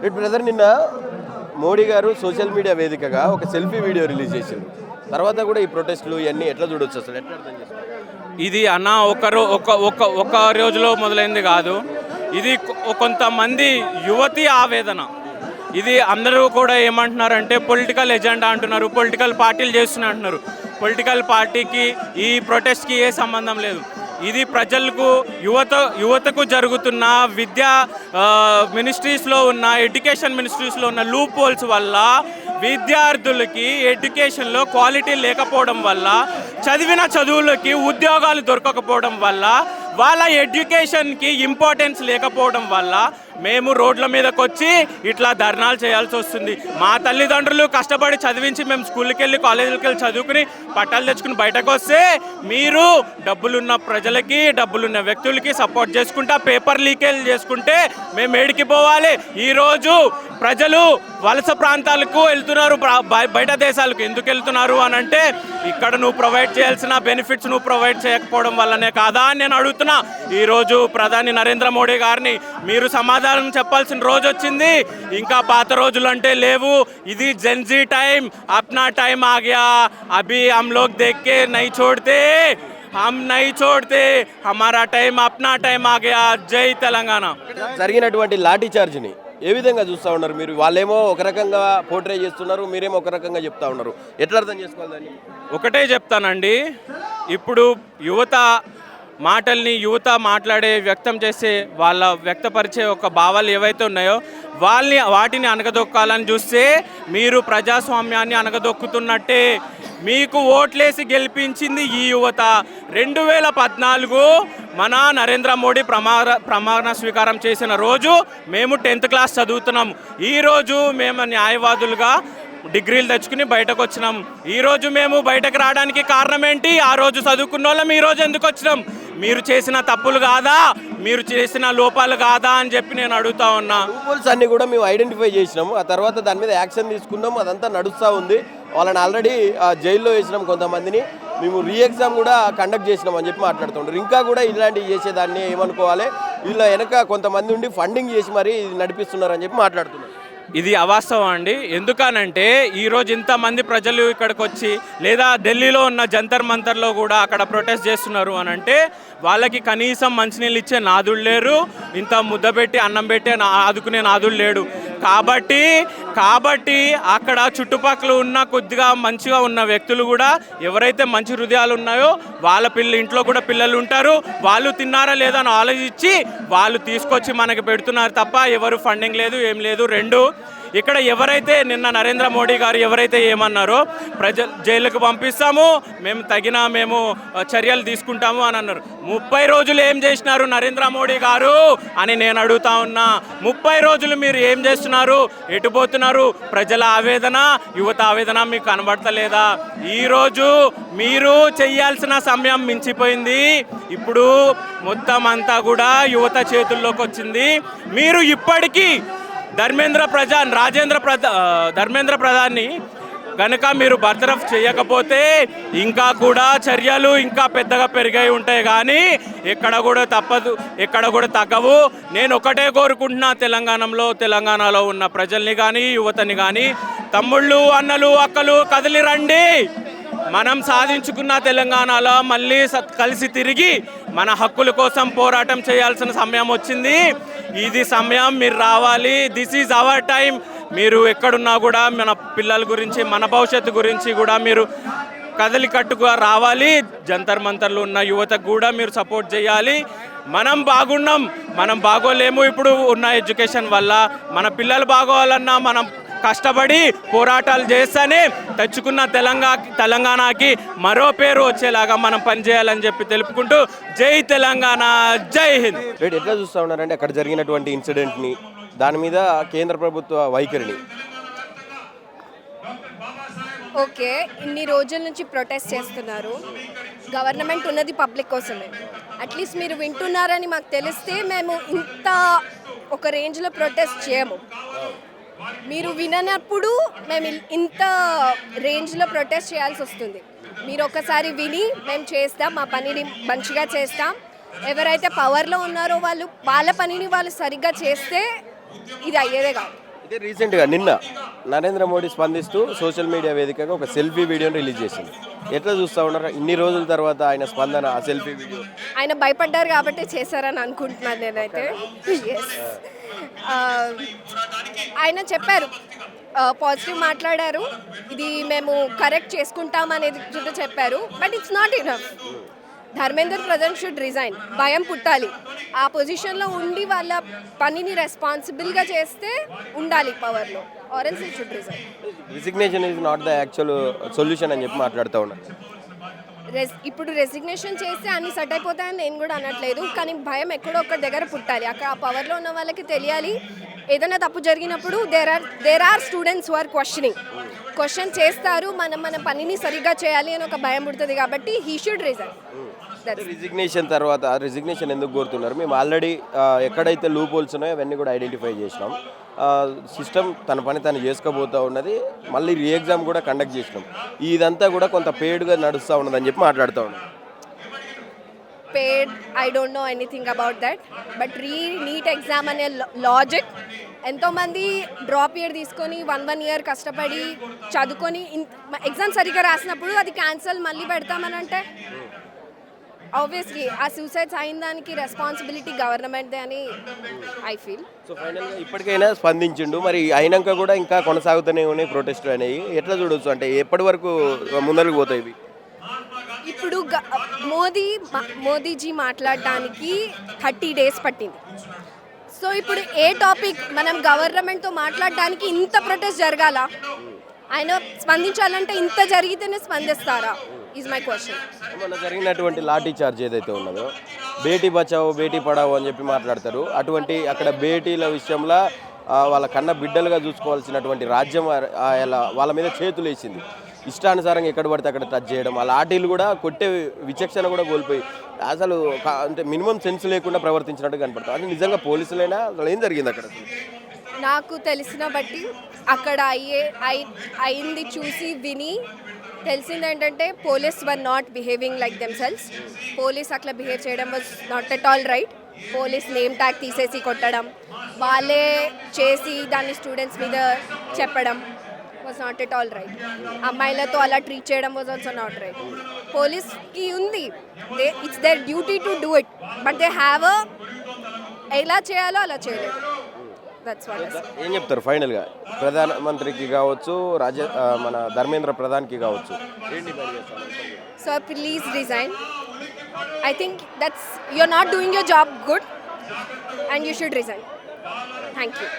Brother, నిన్న మోడీ గారు social media వేదికగా ఒక సెల్ఫీ వీడియో రిలీజ్ చేశారు. తర్వాత కూడా ఈ ప్రొటెస్టులు ఇవన్నీ ఎట్లా చూడొచ్చు, అసలు ఎట్లా అర్థం చేసుకోవాలి? ఇది అన్న ఒక రోజులో మొదలైంది కాదు. ఇది కొంతమంది యువతి ఆవేదన. ఇది అందరూ కూడా ఏమంటున్నారంటే పొలిటికల్ ఎజెండా అంటున్నారు, పొలిటికల్ పార్టీలు చేస్తున్నా అంటున్నారు. పొలిటికల్ పార్టీకి ఈ ప్రొటెస్ట్కి ఏ సంబంధం లేదు. ఇది ప్రజలకు యువతకు జరుగుతున్న విద్యా మినిస్ట్రీస్లో ఉన్న ఎడ్యుకేషన్ మినిస్ట్రీస్లో ఉన్న లూప్ హోల్స్ వల్ల విద్యార్థులకి ఎడ్యుకేషన్లో క్వాలిటీ లేకపోవడం వల్ల, చదివిన చదువులకి ఉద్యోగాలు దొరకకపోవడం వల్ల, వాళ్ళ ఎడ్యుకేషన్కి ఇంపార్టెన్స్ లేకపోవడం వల్ల మేము రోడ్ల మీదకి వచ్చి ఇట్లా ధర్నాలు చేయాల్సి వస్తుంది. మా తల్లిదండ్రులు కష్టపడి చదివించి మేము స్కూల్కి వెళ్ళి కాలేజీకి వెళ్ళి చదువుకుని పట్టాలు తెచ్చుకుని బయటకు వస్తే మీరు డబ్బులున్న ప్రజలకి డబ్బులున్న వ్యక్తులకి సపోర్ట్ చేసుకుంటా పేపర్ లీకేజ్ చేసుకుంటే మేము ఏడికి పోవాలి? ఈరోజు ప్రజలు వలస ప్రాంతాలకు వెళ్తున్నారు, బయట దేశాలకు ఎందుకు వెళ్తున్నారు అని అంటే ఇక్కడ నువ్వు ప్రొవైడ్ చేయాల్సిన బెనిఫిట్స్ నువ్వు ప్రొవైడ్ చేయకపోవడం వల్లనే కాదా అని నేను అడుగుతున్నా. ఈరోజు ప్రధాని నరేంద్ర మోడీ గారిని మీరు సమాధానం చెప్పాల్సిన రోజు వచ్చింది. ఇంకా పాత రోజులు అంటే లేవు. ఇది జెన్జీ టైం, అప్నా టైం ఆ గయా, అభి హమ్ లోగ్ దేఖ్ కే నహీ छोड़ते, हम नहीं छोड़ते, हमारा टाइम अपना टाइम आ गया. జై తెలంగాణ. జరిగినటువంటి లాఠీ చార్జ్ని ఏ విధంగా చూస్తూ ఉన్నారు మీరు? వాళ్ళేమో ఒక రకంగా పోర్ట్రే చేస్తున్నారు, మీరేమో ఒక రకంగా చెప్తా ఉన్నారు. ఎట్లా అర్థం చేసుకోవాలి దాన్ని? ఒకటే చెప్తానండి, ఇప్పుడు యువత మాటల్ని యువత మాట్లాడే వ్యక్తం చేసే వాళ్ళ వ్యక్తపరిచే ఒక భావాలు ఏవైతే ఉన్నాయో వాటిని అనగదొక్కాలని చూస్తే మీరు ప్రజాస్వామ్యాన్ని అనగదొక్కుతున్నట్టే. మీకు ఓట్లేసి గెలిపించింది ఈ యువత. 2014 మన నరేంద్ర మోడీ ప్రమాణ స్వీకారం చేసిన రోజు మేము 10th క్లాస్ చదువుతున్నాం. ఈరోజు మేము న్యాయవాదులుగా డిగ్రీలు తెచ్చుకుని బయటకు వచ్చినాం. ఈరోజు మేము బయటకు రావడానికి కారణం ఏంటి? ఆ రోజు చదువుకున్న వాళ్ళం ఈరోజు ఎందుకు వచ్చినాం? మీరు చేసిన తప్పులు కాదా, మీరు చేసిన లోపాలు కాదా అని చెప్పి నేను అడుగుతా ఉన్నా. రూల్స్ అన్ని కూడా మేము ఐడెంటిఫై చేసినాము, ఆ తర్వాత దాని మీద యాక్షన్ తీసుకున్నాం, అదంతా నడుస్తూ ఉంది. వాళ్ళని ఆల్రెడీ జైల్లో వేసినాం, కొంతమందిని మేము రీ ఎగ్జామ్ కూడా కండక్ట్ చేసినాం అని చెప్పి మాట్లాడుతుంటారు. ఇంకా కూడా ఇలాంటివి చేసేదాన్ని ఏమనుకోవాలి? వీళ్ళ వెనక కొంతమంది ఉండి ఫండింగ్ చేసి మరీ ఇది నడిపిస్తున్నారు అని చెప్పి మాట్లాడుతున్నారు. ఇది అవాస్తవం అండి. ఎందుకనంటే ఈరోజు ఇంతమంది ప్రజలు ఇక్కడికి వచ్చి లేదా ఢిల్లీలో ఉన్న జంతర్ మంతర్లో కూడా అక్కడ ప్రొటెస్ట్ చేస్తున్నారు అని అంటే వాళ్ళకి కనీసం మంచినీళ్ళు ఇచ్చే నాదుడు లేరు, ఇంత ముద్ద పెట్టి అన్నం పెట్టి ఆదుకునే నాదుడు లేడు. కాబట్టి అక్కడ చుట్టుపక్కల ఉన్న కొద్దిగా మంచిగా ఉన్న వ్యక్తులు కూడా ఎవరైతే మంచి హృదయాలు ఉన్నాయో వాళ్ళ ఇంట్లో కూడా పిల్లలు ఉంటారు, వాళ్ళు తిన్నారా లేదా అని ఆలోచించి వాళ్ళు తీసుకొచ్చి మనకి పెడుతున్నారు తప్ప ఎవరు ఫండింగ్ లేదు, ఏం లేదు. 2, ఇక్కడ ఎవరైతే నిన్న నరేంద్ర మోడీ గారు ఎవరైతే ఏమన్నారో జైలుకు పంపిస్తాము, మేము చర్యలు తీసుకుంటాము అని అన్నారు. 30 రోజులు ఏం చేసినారు నరేంద్ర మోడీ గారు అని నేను అడుగుతా ఉన్నా. 30 రోజులు మీరు ఏం చేస్తున్నారు? ఎటు పోతున్నారు? ప్రజల ఆవేదన, యువత ఆవేదన మీకు కనబడతలేదా? ఈరోజు మీరు చేయాల్సిన సమయం మించిపోయింది. ఇప్పుడు మొత్తం అంతా కూడా యువత చేతుల్లోకి వచ్చింది. మీరు ఇప్పటికీ ధర్మేంద్ర ప్రధాన్ని కనుక మీరు బర్తరఫ్ చేయకపోతే ఇంకా కూడా చర్యలు ఇంకా పెద్దగా పెరిగాయి ఉంటాయి, కానీ ఎక్కడ కూడా తగ్గవు. నేను ఒకటే కోరుకుంటున్నా, తెలంగాణలో ఉన్న ప్రజల్ని కానీ యువతని కానీ, తమ్ముళ్ళు అన్నలు అక్కలు కదిలి రండి. మనం సాధించుకున్న తెలంగాణలో మళ్ళీ కలిసి తిరిగి మన హక్కుల కోసం పోరాటం చేయాల్సిన సమయం వచ్చింది. ఇది సమయం, మీరు రావాలి. This is our time. మీరు ఎక్కడున్నా కూడా మన పిల్లల గురించి, మన భవిష్యత్తు గురించి కూడా మీరు కదలికట్టుగా రావాలి. జంతర్ మంతర్లు ఉన్న యువతకు కూడా మీరు సపోర్ట్ చేయాలి. మనం బాగున్నాం, మనం బాగోలేము. ఇప్పుడు ఉన్న ఎడ్యుకేషన్ వల్ల మన పిల్లలు బాగోవాలన్నా మనం కష్టపడి పోరాటాలు చేస్తేనే తెచ్చుకున్న తెలంగాణకి మరో పేరు వచ్చేలాగా మనం పనిచేయాలని చెప్పి తెలుపుకుంటూ జై తెలంగాణ, జై హింద్. ఎట్లా చూస్తూ ఉన్నారంటే అక్కడ జరిగినటువంటి ఇన్సిడెంట్ని, దాని మీద కేంద్ర ప్రభుత్వ వైఖరిని? ఓకే, ఇన్ని రోజుల నుంచి ప్రొటెస్ట్ చేస్తున్నారు. గవర్నమెంట్ ఉన్నది పబ్లిక్ కోసమే. అట్లీస్ట్ మీరు వింటున్నారని మాకు తెలిస్తే మేము ఇంత ఒక రేంజ్లో ప్రొటెస్ట్ చేయము. మీరు విననప్పుడు మేము ఇంత రేంజ్లో ప్రొటెస్ట్ చేయాల్సి వస్తుంది. మీరు ఒకసారి విని మేము చేస్తాం, మా పనిని మంచిగా చేస్తాం. ఎవరైతే పవర్లో ఉన్నారో వాళ్ళ పనిని వాళ్ళు సరిగ్గా చేస్తే ఇది అయ్యేదే కాదు. అయితే రీసెంట్గా నిన్న నరేంద్ర మోడీ స్పందిస్తూ సోషల్ మీడియా వేదికగా ఒక సెల్ఫీ వీడియోని రిలీజ్ చేసింది. ఎట్లా చూస్తూ ఉన్నారు ఇన్ని రోజుల తర్వాత ఆయన స్పందన ఆ సెల్ఫీ వీడియో? ఆయన భయపడ్డారు కాబట్టి చేశారని అనుకుంటున్నాను నేనైతే. ఎస్, ఆయన చెప్పారు, పాజిటివ్ మాట్లాడారు, ఇది మేము కరెక్ట్ చేసుకుంటాం అనేది కూడా చెప్పారు. But it's not enough. Dharmendra Pradhan should resign. భయం పుట్టాలి. ఆ పొజిషన్లో ఉండి వాళ్ళ పనిని రెస్పాన్సిబుల్గా చేస్తే ఉండాలి పవర్లో. ఆరెన్స్ ఈ should resign. Resignation is not the actual solution అని చెప్పి మాట్లాడుతూ ఉన్నారు. ఇప్పుడు రెసిగ్నేషన్ చేస్తే అన్ని సెట్ అయిపోతాయని నేను కూడా అనట్లేదు, కానీ భయం ఎక్కడో ఒక్క దగ్గర పుట్టాలి. అక్కడ ఆ పవర్లో ఉన్న వాళ్ళకి తెలియాలి, ఏదైనా తప్పు జరిగినప్పుడు there are students who are question చేస్తారు, మన పనిని సరిగ్గా చేయాలి అని ఒక భయం పుడుతుంది. కాబట్టి హీ షుడ్ రిజైన్. రిజిగ్నేషన్ తర్వాత రిజిగ్నేషన్ ఎందుకు కోరుతున్నారు? మేము ఆల్రెడీ ఎక్కడైతే లూప్ హోల్స్ ఉన్నాయో అవన్నీ కూడా ఐడెంటిఫై చేసినాం. సిస్టమ్ తన పని తను చేసుకోబోతూ ఉన్నది. మళ్ళీ రీ ఎగ్జామ్ కూడా కండక్ట్ చేసినాం. ఇదంతా కూడా కొంత పేడ్గా నడుస్తూ ఉన్నదని చెప్పి మాట్లాడుతూ ఉన్నాం. Paid, I don't know anything about that. But NEET exam అనే లాజిక్, ఎంతోమంది డ్రాప్ ఇయర్ తీసుకొని 1 year కష్టపడి చదువుకొని ఎగ్జామ్ సరిగ్గా రాసినప్పుడు అది క్యాన్సిల్ మళ్ళీ పెడతామని అంటే ఆబ్వియస్లీ ఆ సూసైడ్స్ అయిన దానికి రెస్పాన్సిబిలిటీ గవర్నమెంట్దే అని ఐ ఫీల్. సో ఫైనల్గా ఇప్పటికైనా స్పందించిండు. మరి అయినాక కూడా ఇంకా కొనసాగుతూనే ఉన్నాయి ప్రొటెస్ట్లు అనేవి. ఎట్లా చూడొచ్చు అంటే ఎప్పటి వరకు ముందరకు పోతాయి ఇవి? ఇప్పుడు మోదీజీ మాట్లాడడానికి 30 days పట్టింది. సో ఇప్పుడు ఏ టాపిక్ మనం గవర్నమెంట్తో మాట్లాడడానికి ఇంత ప్రొటెస్ట్ జరగాల? ఆయన స్పందించాలంటే ఇంత జరిగితేనే స్పందిస్తారా ఈజ్ మై క్వశ్చన్. మన జరిగినటువంటి లాఠీ చార్జ్ ఏదైతే ఉన్నదో, బేటీ బచావో బేటీ పడావో అని చెప్పి మాట్లాడతారు. అటువంటి అక్కడ బేటీల విషయంలో వాళ్ళ కన్న బిడ్డలుగా చూసుకోవాల్సినటువంటి రాజ్యం వాళ్ళ మీద చేతులు వేసింది. ఇష్టానుసారంగా ఎక్కడ పడితే అక్కడ టచ్ చేయడం, ఆ లాఠీలు కూడా కొట్టే విచక్షణ కూడా కోల్పోయి అసలు అంటే మినిమం సెన్స్ లేకుండా ప్రవర్తించినట్టు కనపడతాం. అది నిజంగా పోలీసులైనా అసలు ఏం జరిగింది అక్కడ? నాకు తెలిసిన బట్టి అక్కడ అయింది చూసి విని తెలిసింది ఏంటంటే police were not behaving like themselves. Police అట్లా బిహేవ్ చేయడం was not at all right. Police name tag తీసేసి కొట్టడం, వాళ్ళే చేసి దాన్ని స్టూడెంట్స్ మీద చెప్పడం was not at all right. అమ్మాయిలతో అలా ట్రీట్ చేయడం వాజ్ ఆల్సో నాట్ రైట్. పోలీస్కి ఉంది, it's their duty to do it, but they have ఎలా చేయాలో అలా చేయలేదు. ఏం చెప్తారు ఫైనల్గా ప్రధానమంత్రికి కావచ్చు, మన ధర్మేంద్ర ప్రధాన్కి కావచ్చు? So please resign. I think that's you are not doing your job good and you should resign. Thank you.